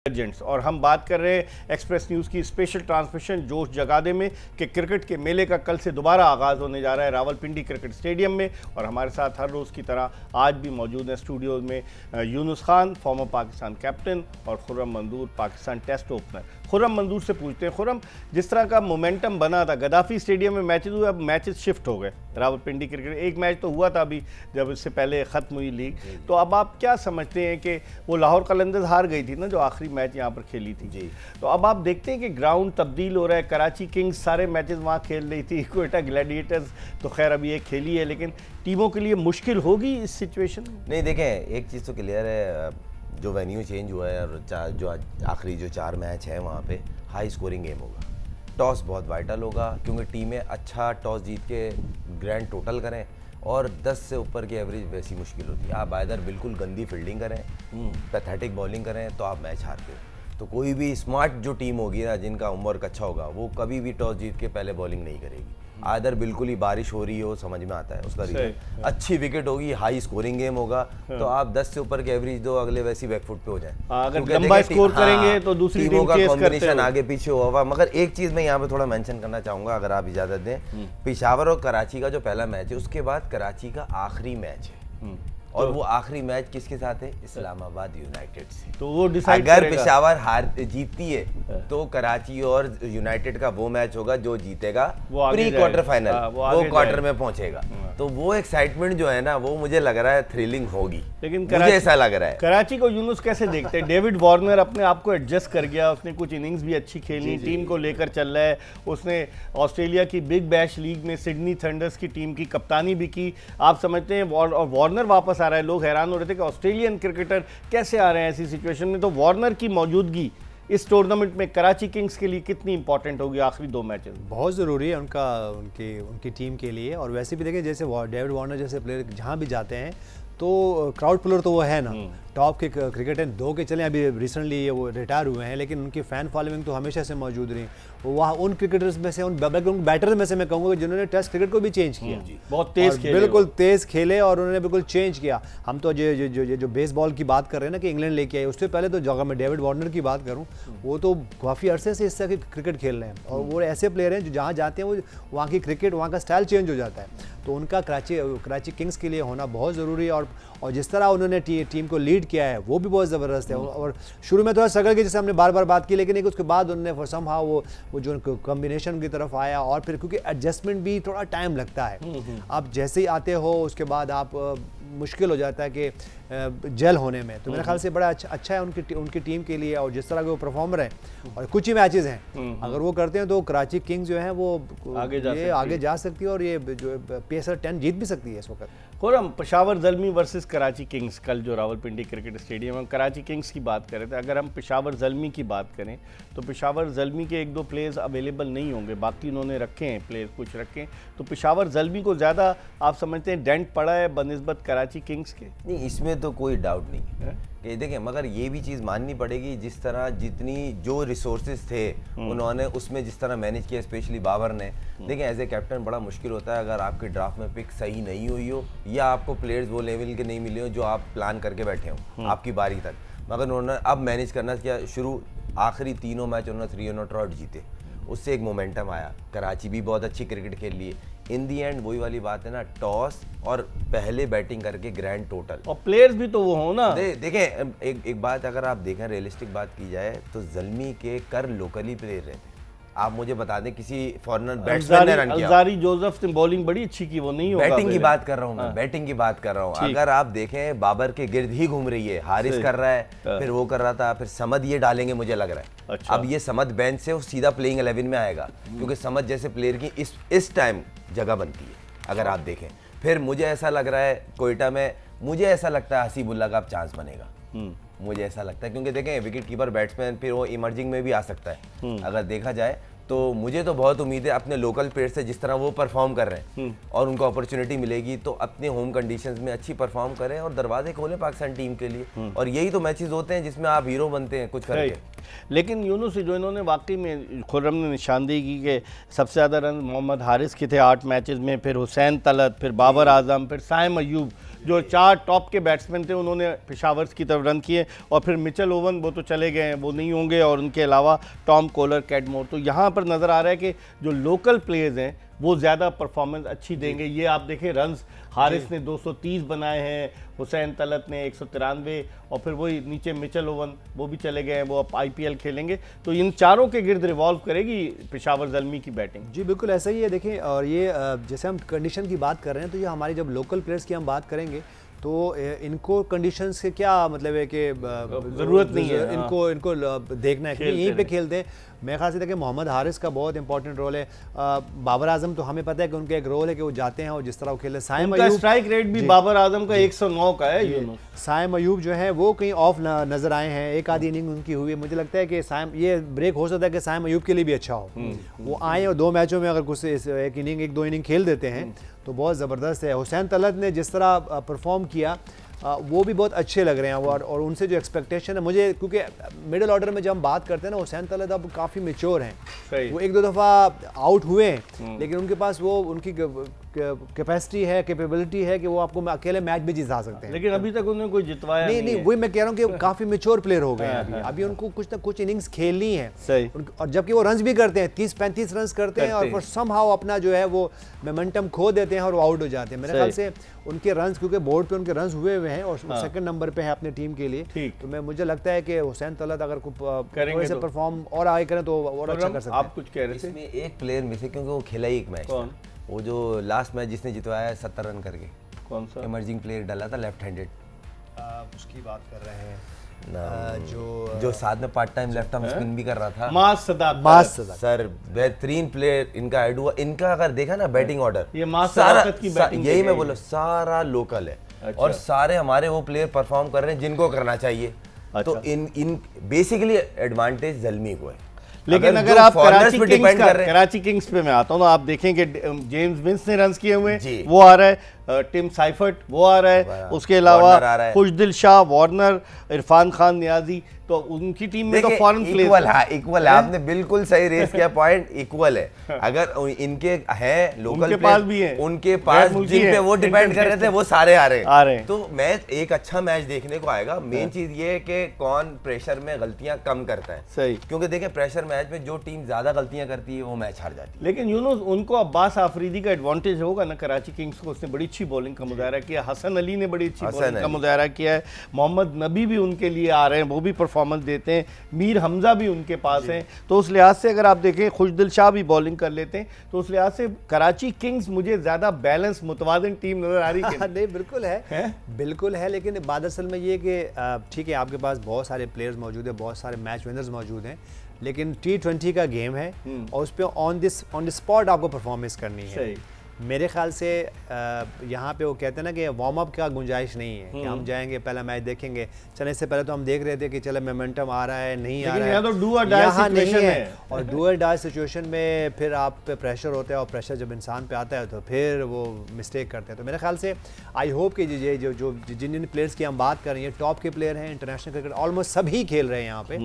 Agents और हम बात कर रहे हैं एक्सप्रेस न्यूज़ की स्पेशल ट्रांसमिशन जोश जगादे में कि क्रिकेट के मेले का कल से दोबारा आगाज़ होने जा रहा है रावलपिंडी क्रिकेट स्टेडियम में। और हमारे साथ हर रोज़ की तरह आज भी मौजूद हैं स्टूडियो में यूनुस खान, फॉर्मर पाकिस्तान कैप्टन, और खुर्रम मंजूर, पाकिस्तान टेस्ट ओपनर। खुर्रम मंजूर से पूछते हैं, खुर्रम, जिस तरह का मोमेंटम बना था गद्दाफी स्टेडियम में मैचेज हुए, अब मैचेज शिफ्ट हो गए रावलपिंडी क्रिकेट। एक मैच तो हुआ था अभी जब इससे पहले ख़त्म हुई लीग, तो अब आप क्या समझते हैं कि वो लाहौर कलंदर्स हार गई थी ना जो आखिरी मैच यहाँ पर खेली थी जी, तो अब आप देखते हैं कि ग्राउंड तब्दील हो रहा है। कराची किंग्स सारे मैचेस वहाँ खेल रही थी, क्वेटा ग्लैडिएटर्स तो खैर अभी एक खेली है, लेकिन टीमों के लिए मुश्किल होगी इस सिचुएशन में। नहीं, देखें एक चीज़ तो क्लियर है, जो वेन्यू चेंज हुआ है और जो आखिरी जो 4 मैच हैं वहाँ पे हाई स्कोरिंग गेम होगा। टॉस बहुत वाइटल होगा क्योंकि टीमें अच्छा टॉस जीत के ग्रैंड टोटल करें और 10 से ऊपर की एवरेज वैसी मुश्किल होती है। आप आइदर बिल्कुल गंदी फील्डिंग करें, पैथेटिक बॉलिंग करें तो आप मैच हारते हो। तो कोई भी स्मार्ट जो टीम होगी ना, जिनका होमवर्क अच्छा होगा, वो कभी भी टॉस जीत के पहले बॉलिंग नहीं करेगी। आदर बिल्कुल ही बारिश हो रही हो, समझ में आता है उसका रीजन। अच्छी विकेट होगी, हाई स्कोरिंग गेम होगा, तो आप 10 से ऊपर के एवरेज दो, अगले वैसी बैकफुट पे हो जाए। अगर लंबा स्कोर करेंगे तो दूसरी टीमों का कॉम्बिनेशन आगे पीछे हुआ। मगर एक चीज मैं यहाँ पे थोड़ा मेंशन करना चाहूंगा, अगर आप इजाजत दें। पेशावर और कराची का जो पहला मैच है, उसके बाद कराची का आखिरी मैच है, और वो आखिरी मैच किसके साथ है? इस्लामाबाद यूनाइटेड से। तो वो डिसाइड अगर पेशावर जीतती है तो कराची और यूनाइटेड का वो मैच होगा, जो जीतेगा प्री क्वार्टर फाइनल वो क्वार्टर में पहुंचेगा। तो वो एक्साइटमेंट जो है ना, वो मुझे लग रहा है थ्रिलिंग होगी, लेकिन मुझे ऐसा लग रहा है। कराची को यूनुस कैसे देखते हैं? डेविड वार्नर अपने आप को एडजस्ट कर गया, उसने कुछ इनिंग्स भी अच्छी खेली, टीम को लेकर चल रहा है। उसने ऑस्ट्रेलिया की बिग बैश लीग में सिडनी थंडर्स की टीम की कप्तानी भी की। आप समझते हैं और वार्नर वापस आ रहा है। लोग हैरान हो रहे थे कि ऑस्ट्रेलियन क्रिकेटर कैसे आ रहे हैं ऐसी सिचुएशन में, तो वार्नर की मौजूदगी इस टूर्नामेंट में कराची किंग्स के लिए कितनी इंपॉर्टेंट होगी? आखिरी 2 मैचेस बहुत ज़रूरी है उनकी टीम के लिए। और वैसे भी देखें, जैसे डेविड वार्नर जैसे प्लेयर जहाँ भी जाते हैं तो क्राउड पुलर तो वो है ना, टॉप के क्रिकेटर 2 के चले, अभी रिसेंटली वो रिटायर हुए हैं, लेकिन उनकी फ़ैन फॉलोइंग तो हमेशा से मौजूद रही। वहाँ उन क्रिकेटर्स में से, उन बैटर्स में से मैं कहूँगा जिन्होंने टेस्ट क्रिकेट को भी चेंज किया, बहुत तेज़ खेले, बिल्कुल तेज़ खेले और उन्होंने बिल्कुल चेंज किया। हम तो जो बेसबॉल की बात कर रहे हैं ना कि इंग्लैंड लेके आए, उससे पहले तो जगह मैं डेविड वार्नर की बात करूँ, वो तो काफ़ी अरसे से इस तरह के क्रिकेट खेल रहे हैं, और वो ऐसे प्लेयर हैं जो जहाँ जाते हैं वो वहाँ की क्रिकेट, वहाँ का स्टाइल चेंज हो जाता है। तो उनका कराची किंग्स के लिए होना बहुत ज़रूरी है। और जिस तरह उन्होंने टीम को लीड किया है वो भी बहुत ज़बरदस्त है। और शुरू में थोड़ा स्ट्रगल की, जैसे हमने बार बार बात की, लेकिन एक उसके बाद उन्होंने समहाउ वो जो कॉम्बिनेशन की तरफ आया, और फिर क्योंकि एडजस्टमेंट भी थोड़ा टाइम लगता है। आप जैसे ही आते हो उसके बाद आप मुश्किल हो जाता है कि जेल होने में। तो मेरे ख्याल से बड़ा अच्छा है उनकी टीम के लिए। और जिस तरह के वो परफॉर्मर हैं, और कुछ ही मैचेस हैं, अगर वो करते हैं तो कराची किंग्स जो है वो आगे जा सकती है, और ये जो PSL 10 जीत भी सकती है इस वक्त। खुर्रम, पेशावर ज़ल्मी वर्सेस कराची किंग्स कल जो रावलपिंडी क्रिकेट स्टेडियम में, कराची किंग्स की बात कर रहे थे। अगर हम पेशावर ज़ल्मी की बात करें तो पेशावर ज़ल्मी के 1-2 प्लेयर्स अवेलेबल नहीं होंगे, बाकी उन्होंने रखे हैं प्लेयर्स, कुछ रखे हैं। तो पेशावर ज़ल्मी को ज़्यादा आप समझते हैं डेंट पड़ा है बनिस्बत कराची किंग्स के? नहीं, इसमें तो कोई डाउट नहीं है कि देखें, मगर ये भी चीज़ माननी पड़ेगी, जिस तरह जितनी जो रिसोर्सेज थे उन्होंने उसमें जिस तरह मैनेज किया, स्पेशली बाबर ने। देखें, एज ए कैप्टन बड़ा मुश्किल होता है अगर आपकी ड्राफ्ट में पिक सही नहीं हुई हो, या आपको प्लेयर्स वो लेवल के नहीं मिले हो जो आप प्लान करके बैठे हो आपकी बारी तक। मगर उन्होंने अब मैनेज करना किया शुरू। आखिरी 3 मैच उन्होंने 3 जीते, उससे एक मोमेंटम आया। कराची भी बहुत अच्छी क्रिकेट खेल ली है। इन दी एंड वही वाली बात है ना, टॉस और पहले बैटिंग करके ग्रैंड टोटल, और प्लेयर्स भी तो वो हो ना। देखें, एक बात अगर आप देखें, रियलिस्टिक बात की जाए तो ज़ल्मी के कर लोकली प्लेयर रहते। आप मुझे बता दें किसी फॉरेनर बैट्समैन ने रन किया? अलजारी जोसेफ ने बॉलिंग बड़ी अच्छी की, वो नहीं होगा। बैटिंग की बात कर रहा हूँ मैं, बैटिंग की बात कर रहा हूँ। अगर आप देखें, बाबर के गिर्द ही घूम रही है, हारिस कर रहा है, फिर वो कर रहा था, फिर समद ये डालेंगे मुझे लग रहा है। अच्छा। अब ये समद बेंच से वो सीधा प्लेइंग 11 में आएगा, क्योंकि समद जैसे प्लेयर की इस टाइम जगह बनती है अगर आप देखें। फिर मुझे ऐसा लग रहा है कोयटा में, मुझे ऐसा लगता है हसीबुल्ला का अब चांस बनेगा, मुझे ऐसा लगता है, क्योंकि देखें विकेट कीपर बैट्समैन फिर वो इमर्जिंग में भी आ सकता है अगर देखा जाए। तो मुझे तो बहुत उम्मीद है अपने लोकल प्लेयर से, जिस तरह वो परफॉर्म कर रहे हैं, और उनको अपॉर्चुनिटी मिलेगी तो अपने होम कंडीशंस में अच्छी परफॉर्म करें और दरवाजे खोलें पाकिस्तान टीम के लिए। और यही तो मैचेस होते हैं जिसमें आप हीरो बनते हैं कुछ करके। लेकिन यूनुस जो इन्होंने वाकई में खुर्रम ने निशानदेही की कि सबसे ज़्यादा रन मोहम्मद हारिस के थे 8 मैचेस में, फिर हुसैन तलत, फिर बाबर आजम, फिर साइम अयूब, जो 4 टॉप के बैट्समैन थे उन्होंने पेशावर की तरफ रन किए, और फिर मिचेल ओवन वो तो चले गए हैं, वो नहीं होंगे, और उनके अलावा टॉम कोलर, कैडमोर। तो यहाँ पर नज़र आ रहा है कि जो लोकल प्लेयर्स हैं वो ज़्यादा परफॉर्मेंस अच्छी देंगे। ये आप देखें रन्स हारिस ने 230 बनाए हैं, हुसैन तलत ने 193, और फिर वही नीचे मिचेल ओवन वो भी चले गए हैं, वो अब IPL खेलेंगे। तो इन चारों के गिर्द रिवॉल्व करेगी पेशावर ज़ल्मी की बैटिंग। जी बिल्कुल ऐसा ही है। देखें, और ये जैसे हम कंडीशन की बात कर रहे हैं, तो ये हमारी जब लोकल प्लेयर्स की हम बात करेंगे तो इनको कंडीशंस के क्या मतलब है कि ज़रूरत नहीं है, इनको देखना है क्योंकि यहीं पे खेलते हैं। मेरे ख्याल से देखिए मोहम्मद हारिस का बहुत इंपॉर्टेंट रोल है। बाबर आजम तो हमें पता है कि उनका एक रोल है कि वो जाते हैं और जिस तरह वो खेले। साइम अयूब, स्ट्राइक रेट भी बाबर आजम का 109 का है। साइम अयूब जो है वो कहीं ऑफ नजर आए हैं, एक आधी इनिंग उनकी हुई है। मुझे लगता है कि साइम, ये ब्रेक हो सकता है कि साइम अयूब के लिए भी अच्छा हो, वो आए और 2 मैचों में अगर कुछ एक इनिंग 1-2 इनिंग खेल देते हैं तो बहुत ज़बरदस्त है। हुसैन तलत ने जिस तरह परफॉर्म किया वो भी बहुत अच्छे लग रहे हैं, और उनसे जो एक्सपेक्टेशन है मुझे, क्योंकि मिडिल ऑर्डर में जब हम बात करते हैं ना, हुसैन तलत अब काफ़ी मेच्योर हैं। वो 1-2 दफ़ा आउट हुए हैं लेकिन उनके पास वो उनकी कैपेसिटी है, कैपेबिलिटी है कि वो आपको अकेले मैच भी जिता सकते हैं। लेकिन अभी तक उन्होंने कोई जितवाया नहीं, वही मैं कह रहा हूँ कि काफ़ी मेच्योर प्लेयर हो गए हैं अभी उनको कुछ ना कुछ इनिंग्स खेलनी है। सही। और जबकि वो रन्स भी करते हैं, 30-35 रन्स करते हैं, और फिर समहाउ अपना जो है वो मोमेंटम खो देते हैं और वो आउट हो जाते हैं। मेरे ख्याल से उनके रन्स, क्योंकि बोर्ड पे उनके रन्स हुए हुए हैं और सेकंड नंबर पे है अपने टीम के लिए, तो मुझे लगता है कि हुसैन तलत अगर थोड़े से परफॉर्म और आगे करें तो और अच्छा कर सकते हैं। आप कुछ कह रहे थे? इसमें एक प्लेयर मिस है क्योंकि वो खेला ही एक मैच, वो जो लास्ट मैच जिसने जितवाया है 70 रन करके, कौन सा इमर्जिंग प्लेयर डाला था लेफ्ट हैंडेड, उसकी बात कर रहे हैं जो साथ में part time left arm spin भी कर रहा था, मास सदाकत। सर बेहतरीन प्लेयर इनका ऐड हुआ। इनका अगर देखा ना बैटिंग ऑर्डर, ये मास सदाकत की बैटिंग, यही मैं बोला, सारा लोकल है। अच्छा। और सारे हमारे वो प्लेयर परफॉर्म कर रहे हैं जिनको करना चाहिए। अच्छा। तो इन बेसिकली एडवांटेज ज़ल्मी को है। लेकिन अगर आप कराची किंग्स पे मैं आता हूँ तो आप देखेंगे जेम्स विंस ने रन किए हुए, वो आ रहा है, टिम साइफर्ट वो आ रहा है, उसके अलावा खुशदिल शाह, वार्नर, इरफान खान नियाजी, तो उनकी टीम में तो फॉरेन प्लेयर इक्वल है। आपने बिल्कुल सही रेस किया, पॉइंट इक्वल है। अगर इनके हैं लोकल उनके पास भी है, उनके पास जिन पे वो डिपेंड कर रहे थे वो सारे आ रहे हैं। तो मैच एक अच्छा मैच देखने को आएगा। मेन चीज ये है कि कौन प्रेशर में गलतियां कम करता है। सही, क्योंकि देखें प्रेशर मैच में जो टीम ज्यादा गलतियां करती है वो मैच हार जाती है। लेकिन यूनुस उनको अब्बास आफरीदी का एडवांटेज होगा ना कराची किंग्स को, उसने बड़ी अच्छी बॉलिंग का मुजाहरा किया, हसन अली ने बड़ी अच्छी बॉलिंग का मुजाहरा किया है, मोहम्मद नबी भी उनके लिए आ रहे हैं, वो भी परफॉर्मेंस देते हैं, मीर हमजा भी उनके पास हैं। तो उस लिहाज से अगर आप देखें खुशदिल शाह भी बॉलिंग कर लेते हैं, तो उस लिहाज से कराची किंग्स मुझे ज्यादा बैलेंस मुतवाज़िन टीम नजर आ रही है। नहीं बिल्कुल है, बिल्कुल है। लेकिन बात असल में ये कि ठीक है आपके पास बहुत सारे प्लेयर्स मौजूद है, बहुत सारे मैच विनर्स मौजूद हैं, लेकिन T20 का गेम है और उस पर ऑन द स्पॉट आपको परफॉर्मेंस करनी है। मेरे ख्याल से यहाँ पे वो कहते हैं ना कि वार्म अप का गुंजाइश नहीं है कि हम जाएंगे पहला मैच देखेंगे। चले इससे पहले तो हम देख रहे थे कि चले मोमेंटम आ रहा है, नहीं आ रहा है, तो डू और डाई सिचुएशन है। और डू और डाई सिचुएशन में फिर आप पे प्रेशर होता है, और प्रेशर जब इंसान पे आता है तो फिर वो मिस्टेक करते हैं। तो मेरे ख्याल से आई होप कि जिन प्लेयर्स की हम बात कर रहे हैं टॉप के प्लेयर हैं, इंटरनेशनल क्रिकेट ऑलमोस्ट सभी खेल रहे हैं यहाँ पे,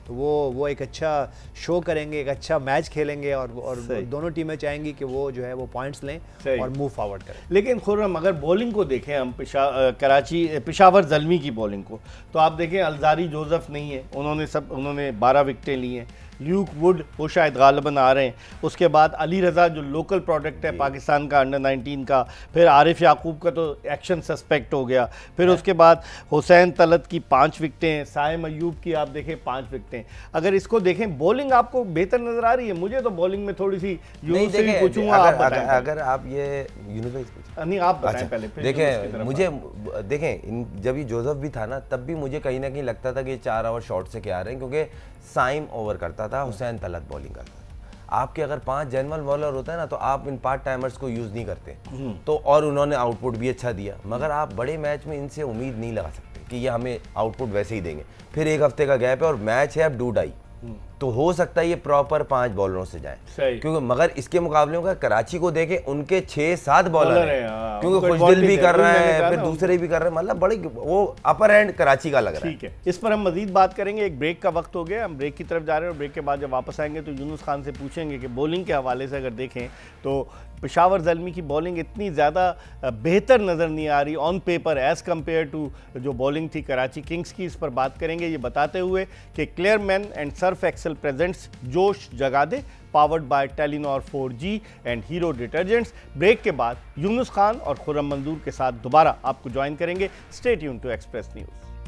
तो वो एक अच्छा शो करेंगे, एक अच्छा मैच खेलेंगे, और दोनों टीमें चाहेंगी कि वो जो है वो पॉइंट्स लें और मूव फॉरवर्ड करें। लेकिन खुर्रम अगर बॉलिंग को देखें हम पेशावर ज़ल्मी की बॉलिंग को, तो आप देखें अलजारी जोसेफ नहीं है, उन्होंने 12 विकेटें ली हैं, ल्यूक वुड वो शायद गालिबन आ रहे हैं, उसके बाद अली रज़ा जो लोकल प्रोडक्ट है पाकिस्तान का अंडर 19 का, फिर आरिफ याकूब का तो एक्शन सस्पेक्ट हो गया, फिर उसके बाद हुसैन तलत की 5 विकेटें हैं, साइम अयूब की आप देखें 5 विकेटें। अगर इसको देखें बॉलिंग आपको बेहतर नजर आ रही है? मुझे तो बॉलिंग में थोड़ी सी यूनुस से भी पूछूंगा, अगर आप ये नहीं आप बताएं पहले। देखें मुझे देखें जब ये जोसेफ भी था ना तब भी मुझे कहीं ना कहीं लगता था कि 4 ओवर शॉर्ट से क्या आ रहे हैं, क्योंकि साइम ओवर करता था, हुसैन तलत बॉलिंग करता था। आपके अगर 5 जनरल बॉलर होता है ना तो आप इन पार्ट टाइमर्स को यूज नहीं करते, तो और उन्होंने आउटपुट भी अच्छा दिया, मगर आप बड़े मैच में इनसे उम्मीद नहीं लगा सकते कि ये हमें आउटपुट वैसे ही देंगे। फिर एक हफ्ते का गैप है और मैच है अब डू डाई, तो हो सकता है ये प्रॉपर 5 बॉलरों से जाए, क्योंकि मगर इसके मुकाबले में कराची को देखें, उनके 6-7 बॉलर हैं, क्योंकि खुशदिल भी कर रहा है, फिर दूसरे भी कर रहे हैं, मतलब बड़ी वो अपर एंड कराची का लग रहा है। ठीक है, इस पर हम मजीद बात करेंगे। एक ब्रेक का वक्त हो गया, हम ब्रेक की तरफ जा रहे हैं और ब्रेक के बाद जब वापस आएंगे तो यूनुस खान से पूछेंगे कि बॉलिंग के हवाले से अगर देखें तो पेशावर ज़ल्मी की बॉलिंग इतनी ज़्यादा बेहतर नज़र नहीं आ रही on paper as compare to जो बॉलिंग थी कराची किंग्स की। इस पर बात करेंगे, ये बताते हुए कि Clear Men and Surf Excel presents जोश जगा दे, powered by Telenor 4G and Hero detergents. Break के बाद यूनुस खान और खुर्रम मंजूर के साथ दोबारा आपको ज्वाइन करेंगे। Stay tuned to Express news.